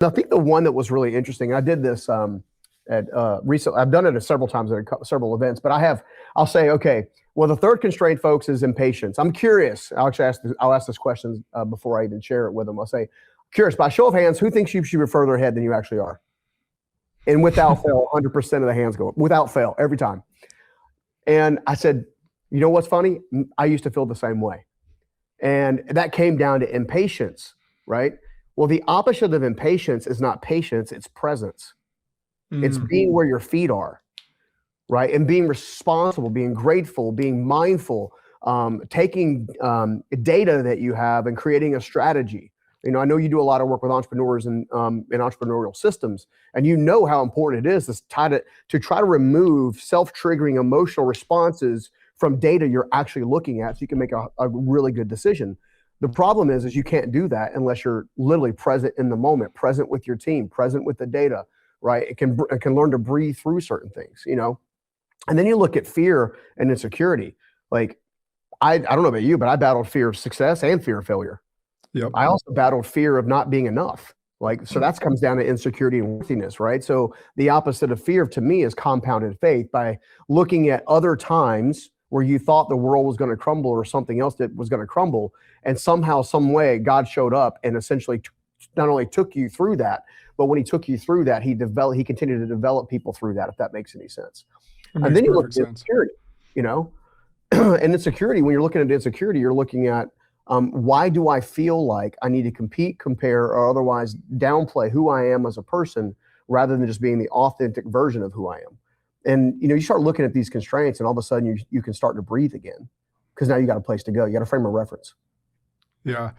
I think the one that was really interesting, I did this at recently, I've done it several times at several events, but I'll say, okay, well, the third constraint, folks, is impatience. I'm curious. I'll ask this question before I even share it with them. I'll say, curious, by show of hands, who thinks you should be further ahead than you actually are? And without fail, 100% of the hands go up, without fail, every time. And I said, you know what's funny? I used to feel the same way. And that came down to impatience, right? Well, the opposite of impatience is not patience, it's presence. It's being where your feet are, right? And being responsible, being grateful, being mindful, taking data that you have and creating a strategy. You know, I know you do a lot of work with entrepreneurs and in entrepreneurial systems, and you know how important it is to try to remove self-triggering emotional responses from data you're actually looking at so you can make a really good decision. The problem is you can't do that unless you're literally present in the moment, present with your team, present with the data, right? It can learn to breathe through certain things, you know? And then you look at fear and insecurity. Like, I don't know about you, but I battled fear of success and fear of failure. Yep. I also battled fear of not being enough. Like, so that comes down to insecurity and worthiness, right? So the opposite of fear to me is compounded faith, by looking at other times where you thought the world was going to crumble or something else that was going to crumble. And somehow, some way, God showed up and essentially not only took you through that, but when he took you through that, he continued to develop people through that, if that makes any sense. And then you look at insecurity, you know, and insecurity, when you're looking at insecurity, you're looking at, why do I feel like I need to compete, compare, or otherwise downplay who I am as a person rather than just being the authentic version of who I am? And, you know, you start looking at these constraints and all of a sudden you can start to breathe again, because now you got a place to go. You got a frame of reference. Yeah.